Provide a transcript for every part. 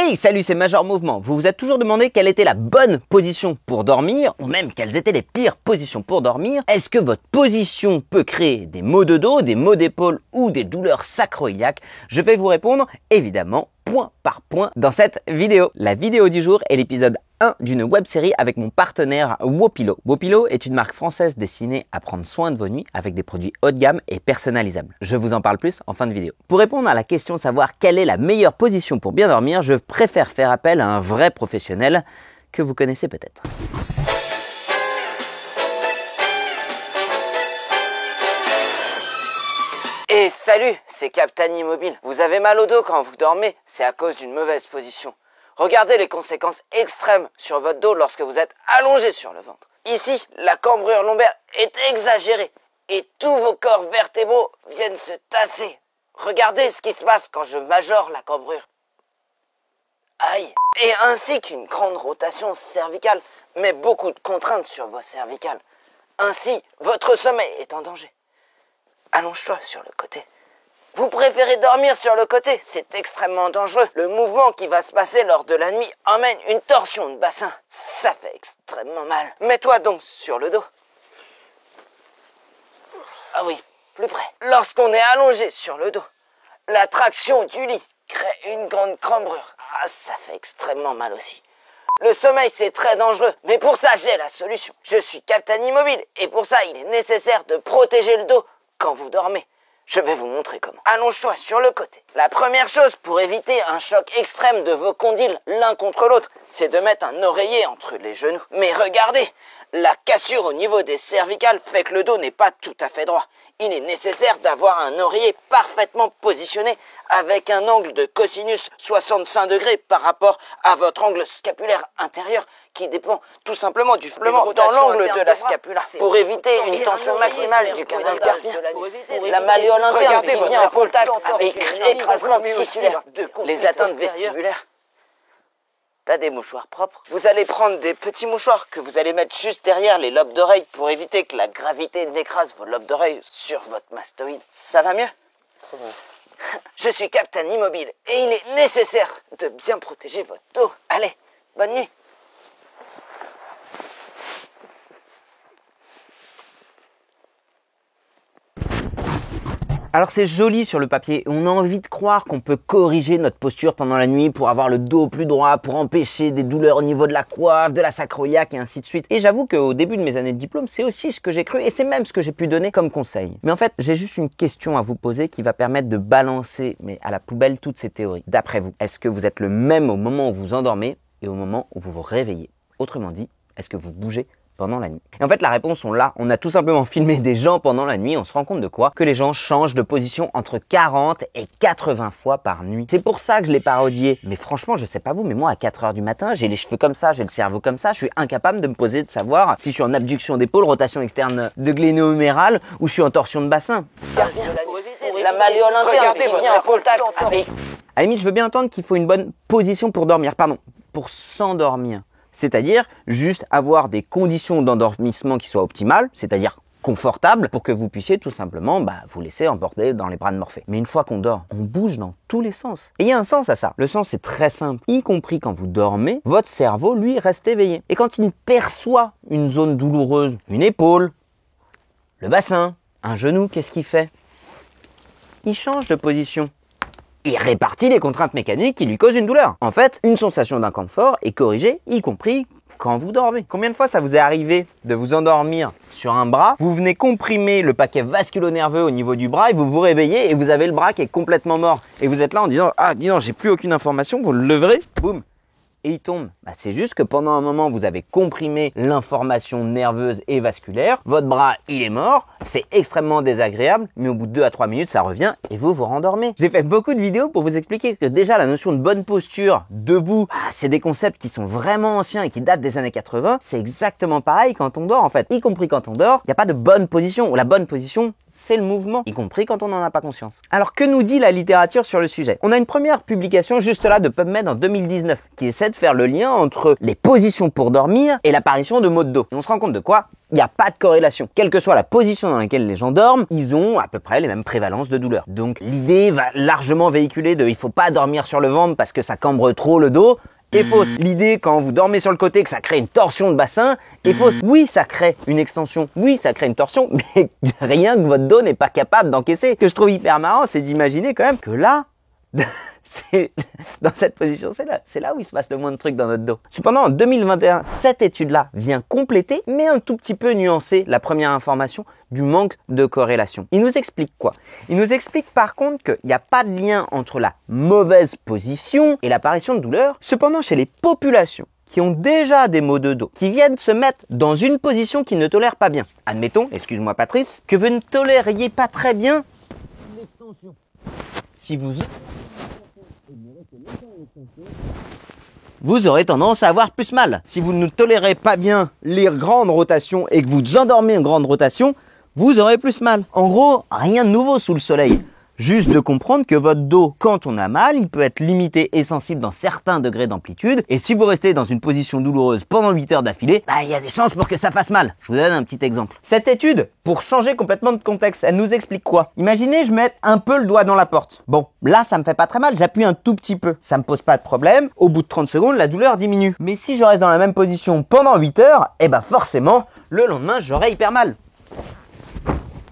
Hey, salut, c'est Major Mouvement. Vous vous êtes toujours demandé quelle était la bonne position pour dormir, ou même quelles étaient les pires positions pour dormir. Est-ce que votre position peut créer des maux de dos, des maux d'épaule ou des douleurs sacro-iliaques? Je vais vous répondre, évidemment, point par point dans cette vidéo. La vidéo du jour est l'épisode 1 d'une web-série avec mon partenaire Wopilo. Wopilo est une marque française destinée à prendre soin de vos nuits avec des produits haut de gamme et personnalisables. Je vous en parle plus en fin de vidéo. Pour répondre à la question de savoir quelle est la meilleure position pour bien dormir, je préfère faire appel à un vrai professionnel que vous connaissez peut-être. Et salut, c'est Captain Immobile. Vous avez mal au dos quand vous dormez, c'est à cause d'une mauvaise position. Regardez les conséquences extrêmes sur votre dos lorsque vous êtes allongé sur le ventre. Ici, la cambrure lombaire est exagérée et tous vos corps vertébraux viennent se tasser. Regardez ce qui se passe quand je majore la cambrure. Aïe. Et ainsi qu'une grande rotation cervicale met beaucoup de contraintes sur vos cervicales. Ainsi, votre sommeil est en danger. Allonge-toi sur le côté. Vous préférez dormir sur le côté, c'est extrêmement dangereux. Le mouvement qui va se passer lors de la nuit emmène une torsion de bassin. Ça fait extrêmement mal. Mets-toi donc sur le dos. Ah oui, plus près. Lorsqu'on est allongé sur le dos, la traction du lit crée une grande cambrure. Ah, ça fait extrêmement mal aussi. Le sommeil, c'est très dangereux, mais pour ça, j'ai la solution. Je suis Captain Immobile, et pour ça, il est nécessaire de protéger le dos quand vous dormez. Je vais vous montrer comment. Allonge-toi sur le côté. La première chose pour éviter un choc extrême de vos condyles l'un contre l'autre, c'est de mettre un oreiller entre les genoux. Mais regardez, la cassure au niveau des cervicales fait que le dos n'est pas tout à fait droit. Il est nécessaire d'avoir un oreiller parfaitement positionné avec un angle de cosinus 65 degrés par rapport à votre angle scapulaire intérieur qui dépend tout simplement du flux dans l'angle de la scapula pour éviter une tension maximale du canal carpien. La malléole interne qui vient en contact avec l'écrasement tissulaire, les atteintes vestibulaires. T'as des mouchoirs propres? Vous allez prendre des petits mouchoirs que vous allez mettre juste derrière les lobes d'oreille pour éviter que la gravité n'écrase vos lobes d'oreille sur votre mastoïde. Ça va mieux? Je suis Captain Immobile et il est nécessaire de bien protéger votre dos. Allez, bonne nuit. Alors c'est joli sur le papier, on a envie de croire qu'on peut corriger notre posture pendant la nuit pour avoir le dos plus droit, pour empêcher des douleurs au niveau de la coiffe, de la sacro-iliaque et ainsi de suite. Et j'avoue qu'au début de mes années de diplôme, c'est aussi ce que j'ai cru et c'est même ce que j'ai pu donner comme conseil. Mais en fait, j'ai juste une question à vous poser qui va permettre de balancer à la poubelle toutes ces théories. D'après vous, est-ce que vous êtes le même au moment où vous endormez et au moment où vous vous réveillez? Autrement dit, est-ce que vous bougez pendant la nuit? Et en fait, la réponse, on l'a. On a tout simplement filmé des gens pendant la nuit. On se rend compte de quoi? Que les gens changent de position entre 40 et 80 fois par nuit. C'est pour ça que je l'ai parodié. Mais franchement, je sais pas vous, mais moi, à 4 heures du matin, j'ai les cheveux comme ça, j'ai le cerveau comme ça. Je suis incapable de me poser de savoir si je suis en abduction d'épaule, rotation externe de gléno-humérale ou je suis en torsion de bassin. La malléole interne qui vient en contact avec... À la limite, je veux bien entendre qu'il faut une bonne position pour dormir. Pardon, pour s'endormir. C'est-à-dire juste avoir des conditions d'endormissement qui soient optimales, c'est-à-dire confortables, pour que vous puissiez tout simplement vous laisser emporter dans les bras de Morphée. Mais une fois qu'on dort, on bouge dans tous les sens. Et il y a un sens à ça. Le sens est très simple. Y compris quand vous dormez, votre cerveau, lui, reste éveillé. Et quand il perçoit une zone douloureuse, une épaule, le bassin, un genou, qu'est-ce qu'il fait? Il change de position. Il répartit les contraintes mécaniques qui lui causent une douleur. En fait, une sensation d'inconfort est corrigée, y compris quand vous dormez. Combien de fois ça vous est arrivé de vous endormir sur un bras, vous venez comprimer le paquet vasculo-nerveux au niveau du bras et vous vous réveillez et vous avez le bras qui est complètement mort. Et vous êtes là en disant « Ah, dis donc, j'ai plus aucune information », vous le leverez, boum, et il tombe. C'est juste que pendant un moment, vous avez comprimé l'information nerveuse et vasculaire. Votre bras, il est mort. C'est extrêmement désagréable. Mais au bout de 2 à 3 minutes, ça revient et vous vous rendormez. J'ai fait beaucoup de vidéos pour vous expliquer que déjà, la notion de bonne posture, debout, c'est des concepts qui sont vraiment anciens et qui datent des années 80. C'est exactement pareil quand on dort, en fait. Y compris quand on dort, il n'y a pas de bonne position. La bonne position, c'est le mouvement, y compris quand on n'en a pas conscience. Alors que nous dit la littérature sur le sujet? On a une première publication juste là de PubMed en 2019 qui essaie de faire le lien entre les positions pour dormir et l'apparition de maux de dos. Et on se rend compte de quoi? Il n'y a pas de corrélation. Quelle que soit la position dans laquelle les gens dorment, ils ont à peu près les mêmes prévalences de douleur. Donc l'idée va largement véhiculer de il faut pas dormir sur le ventre parce que ça cambre trop le dos est fausse. L'idée quand vous dormez sur le côté que ça crée une torsion de bassin est fausse. Oui, ça crée une extension. Oui, ça crée une torsion, mais rien que votre dos n'est pas capable d'encaisser. Ce que je trouve hyper marrant, c'est d'imaginer quand même que là, c'est dans cette position, c'est là où il se passe le moins de trucs dans notre dos. Cependant, en 2021, cette étude-là vient compléter, mais un tout petit peu nuancer la première information du manque de corrélation. Il nous explique quoi? Il nous explique par contre qu'il n'y a pas de lien entre la mauvaise position et l'apparition de douleur. Cependant, chez les populations qui ont déjà des maux de dos, qui viennent se mettre dans une position qu'ils ne tolèrent pas bien. Admettons, excuse-moi Patrice, que vous ne tolériez pas très bien l'extension. Si vous aurez tendance à avoir plus mal. Si vous ne tolérez pas bien les grandes rotations et que vous endormez en grande rotation, vous aurez plus mal. En gros, rien de nouveau sous le soleil. Juste de comprendre que votre dos, quand on a mal, il peut être limité et sensible dans certains degrés d'amplitude. Et si vous restez dans une position douloureuse pendant 8 heures d'affilée, il y a des chances pour que ça fasse mal. Je vous donne un petit exemple. Cette étude, pour changer complètement de contexte, elle nous explique quoi? Imaginez, je mette un peu le doigt dans la porte. Bon, là, ça me fait pas très mal, j'appuie un tout petit peu. Ça me pose pas de problème. Au bout de 30 secondes, la douleur diminue. Mais si je reste dans la même position pendant 8 heures, forcément, le lendemain, j'aurai hyper mal.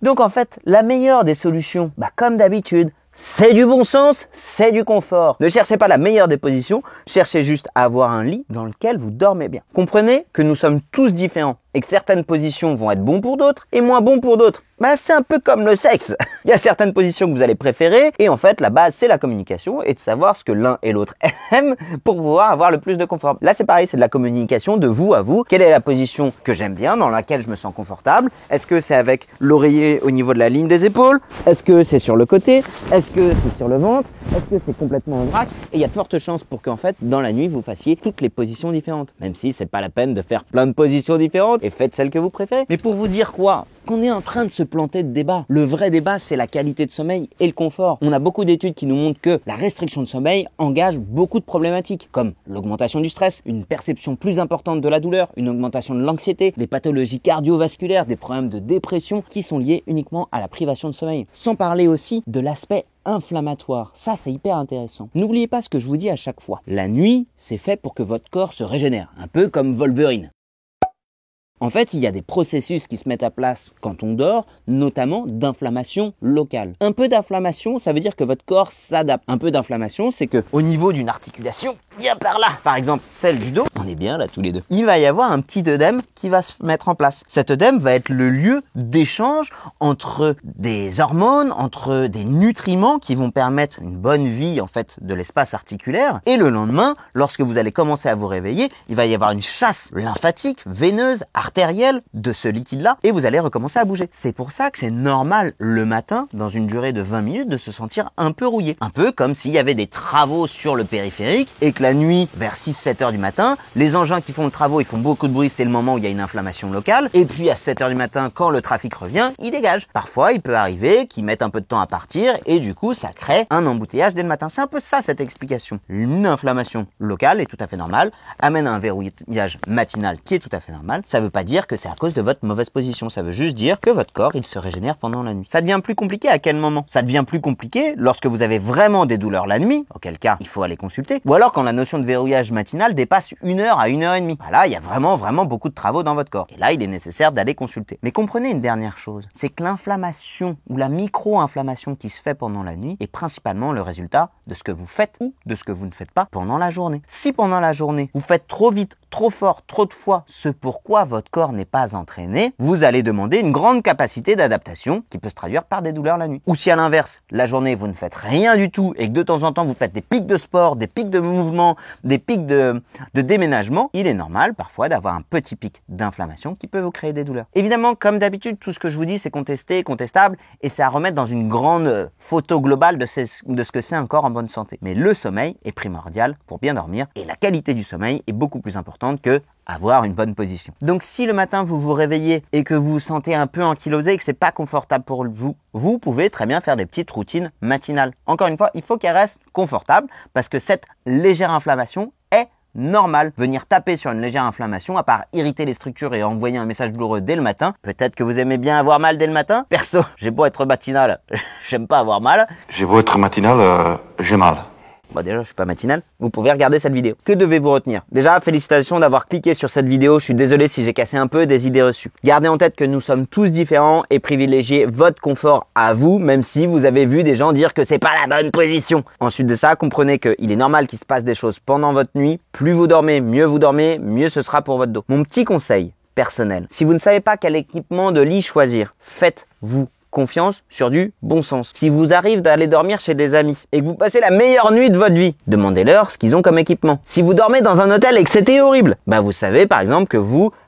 Donc en fait, la meilleure des solutions, comme d'habitude, c'est du bon sens, c'est du confort. Ne cherchez pas la meilleure des positions, cherchez juste à avoir un lit dans lequel vous dormez bien. Comprenez que nous sommes tous différents et que certaines positions vont être bonnes pour d'autres et moins bonnes pour d'autres. C'est un peu comme le sexe. Il y a certaines positions que vous allez préférer et en fait, la base, c'est la communication et de savoir ce que l'un et l'autre aiment pour pouvoir avoir le plus de confort. Là, c'est pareil, c'est de la communication de vous à vous. Quelle est la position que j'aime bien, dans laquelle je me sens confortable? Est-ce que c'est avec l'oreiller au niveau de la ligne des épaules? Est-ce que c'est sur le côté? Est-ce que c'est sur le ventre? Est-ce que c'est complètement en vrac? Et il y a de fortes chances pour qu'en fait, dans la nuit, vous fassiez toutes les positions différentes. Même si c'est pas la peine de faire plein de positions différentes et faites celle que vous préférez. Mais pour vous dire quoi? Qu'on est en train de se planter de débat. Le vrai débat, c'est la qualité de sommeil et le confort. On a beaucoup d'études qui nous montrent que la restriction de sommeil engage beaucoup de problématiques, comme l'augmentation du stress, une perception plus importante de la douleur, une augmentation de l'anxiété, des pathologies cardiovasculaires, des problèmes de dépression qui sont liés uniquement à la privation de sommeil. Sans parler aussi de l'aspect inflammatoire. Ça, c'est hyper intéressant. N'oubliez pas ce que je vous dis à chaque fois. La nuit, c'est fait pour que votre corps se régénère, un peu comme Wolverine. En fait, il y a des processus qui se mettent à place quand on dort, notamment d'inflammation locale. Un peu d'inflammation, ça veut dire que votre corps s'adapte. Un peu d'inflammation, c'est que au niveau d'une articulation, bien par là, par exemple celle du dos, on est bien là tous les deux, il va y avoir un petit œdème qui va se mettre en place. Cet œdème va être le lieu d'échange entre des hormones, entre des nutriments qui vont permettre une bonne vie en fait de l'espace articulaire. Et le lendemain, lorsque vous allez commencer à vous réveiller, il va y avoir une chasse lymphatique, veineuse, artérielle de ce liquide-là et vous allez recommencer à bouger. C'est pour ça que c'est normal le matin, dans une durée de 20 minutes, de se sentir un peu rouillé. Un peu comme s'il y avait des travaux sur le périphérique et que la nuit, vers 6-7 heures du matin, les engins qui font le travaux, ils font beaucoup de bruit, c'est le moment où il y a une inflammation locale. Et puis à 7 heures du matin, quand le trafic revient, ils dégagent. Parfois, il peut arriver qu'ils mettent un peu de temps à partir et du coup, ça crée un embouteillage dès le matin. C'est un peu ça, cette explication. Une inflammation locale est tout à fait normale, amène à un verrouillage matinal qui est tout à fait normal. Ça veut pas dire que c'est à cause de votre mauvaise position. Ça veut juste dire que votre corps, il se régénère pendant la nuit. Ça devient plus compliqué à quel moment? Ça devient plus compliqué lorsque vous avez vraiment des douleurs la nuit, auquel cas, il faut aller consulter. Ou alors quand la notion de verrouillage matinal dépasse 1 heure à 1 heure et demie. Là, il y a vraiment beaucoup de travaux dans votre corps. Et là, il est nécessaire d'aller consulter. Mais comprenez une dernière chose. C'est que l'inflammation ou la micro-inflammation qui se fait pendant la nuit est principalement le résultat de ce que vous faites ou de ce que vous ne faites pas pendant la journée. Si pendant la journée, vous faites trop vite, trop fort, trop de fois ce pourquoi votre corps n'est pas entraîné, vous allez demander une grande capacité d'adaptation qui peut se traduire par des douleurs la nuit. Ou si à l'inverse, la journée vous ne faites rien du tout et que de temps en temps vous faites des pics de sport, des pics de mouvement, des pics de déménagement, il est normal parfois d'avoir un petit pic d'inflammation qui peut vous créer des douleurs. Évidemment, comme d'habitude, tout ce que je vous dis c'est contesté, contestable et c'est à remettre dans une grande photo globale de ce que c'est un corps en bonne santé. Mais le sommeil est primordial pour bien dormir et la qualité du sommeil est beaucoup plus importante que avoir une bonne position. Donc si le matin vous vous réveillez et que vous vous sentez un peu ankylosé et que c'est pas confortable pour vous, vous pouvez très bien faire des petites routines matinales. Encore une fois, il faut qu'elles restent confortables parce que cette légère inflammation est normale. Venir taper sur une légère inflammation, à part irriter les structures et envoyer un message douloureux dès le matin, peut-être que vous aimez bien avoir mal dès le matin. Perso, j'ai beau être matinal, j'aime pas avoir mal. J'ai beau être matinal, j'ai mal. Bon, déjà, je suis pas matinal. Vous pouvez regarder cette vidéo. Que devez-vous retenir? Déjà, félicitations d'avoir cliqué sur cette vidéo. Je suis désolé si j'ai cassé un peu des idées reçues. Gardez en tête que nous sommes tous différents et privilégiez votre confort à vous, même si vous avez vu des gens dire que c'est pas la bonne position. Ensuite de ça, comprenez qu'il est normal qu'il se passe des choses pendant votre nuit. Plus vous dormez, mieux ce sera pour votre dos. Mon petit conseil personnel. Si vous ne savez pas quel équipement de lit choisir, faites-vous confiance sur du bon sens. Si vous arrive d'aller dormir chez des amis et que vous passez la meilleure nuit de votre vie, demandez-leur ce qu'ils ont comme équipement. Si vous dormez dans un hôtel et que c'était horrible, vous savez par exemple que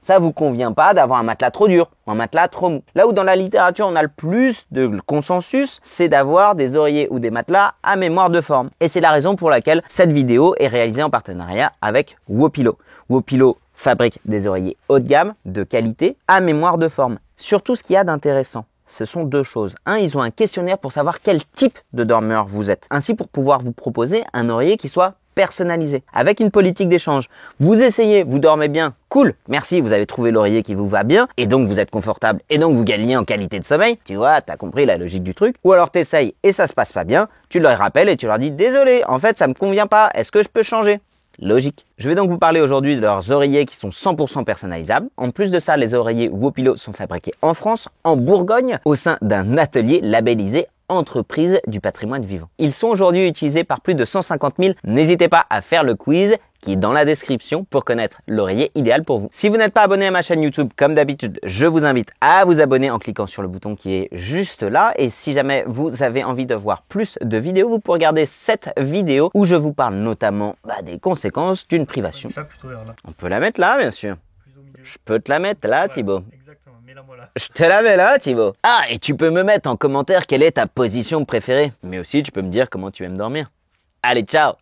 ça vous convient pas d'avoir un matelas trop dur ou un matelas trop mou. Là où dans la littérature on a le plus de consensus, c'est d'avoir des oreillers ou des matelas à mémoire de forme. Et c'est la raison pour laquelle cette vidéo est réalisée en partenariat avec Wopilo. Wopilo fabrique des oreillers haut de gamme, de qualité, à mémoire de forme. Surtout ce qu'il y a d'intéressant, ce sont deux choses. Un, ils ont un questionnaire pour savoir quel type de dormeur vous êtes. Ainsi pour pouvoir vous proposer un oreiller qui soit personnalisé, avec une politique d'échange. Vous essayez, vous dormez bien, cool, merci, vous avez trouvé l'oreiller qui vous va bien, et donc vous êtes confortable, et donc vous gagnez en qualité de sommeil. Tu vois, t'as compris la logique du truc. Ou alors t'essayes et ça se passe pas bien, tu leur rappelles et tu leur dis, désolé, en fait ça me convient pas, est-ce que je peux changer? Logique. Je vais donc vous parler aujourd'hui de leurs oreillers qui sont 100% personnalisables. En plus de ça, les oreillers Wopilo sont fabriqués en France, en Bourgogne, au sein d'un atelier labellisé Entreprise du patrimoine vivant. Ils sont aujourd'hui utilisés par plus de 150 000. N'hésitez pas à faire le quiz qui est dans la description pour connaître l'oreiller idéal pour vous. Si vous n'êtes pas abonné à ma chaîne YouTube, comme d'habitude, je vous invite à vous abonner en cliquant sur le bouton qui est juste là. Et si jamais vous avez envie de voir plus de vidéos, vous pouvez regarder cette vidéo où je vous parle notamment des conséquences d'une privation. On peut la mettre là, bien sûr. Je peux te la mettre là, Thibaut. Je te la mets là, Thibaut. Ah, et tu peux me mettre en commentaire quelle est ta position préférée. Mais aussi, tu peux me dire comment tu aimes dormir. Allez, ciao!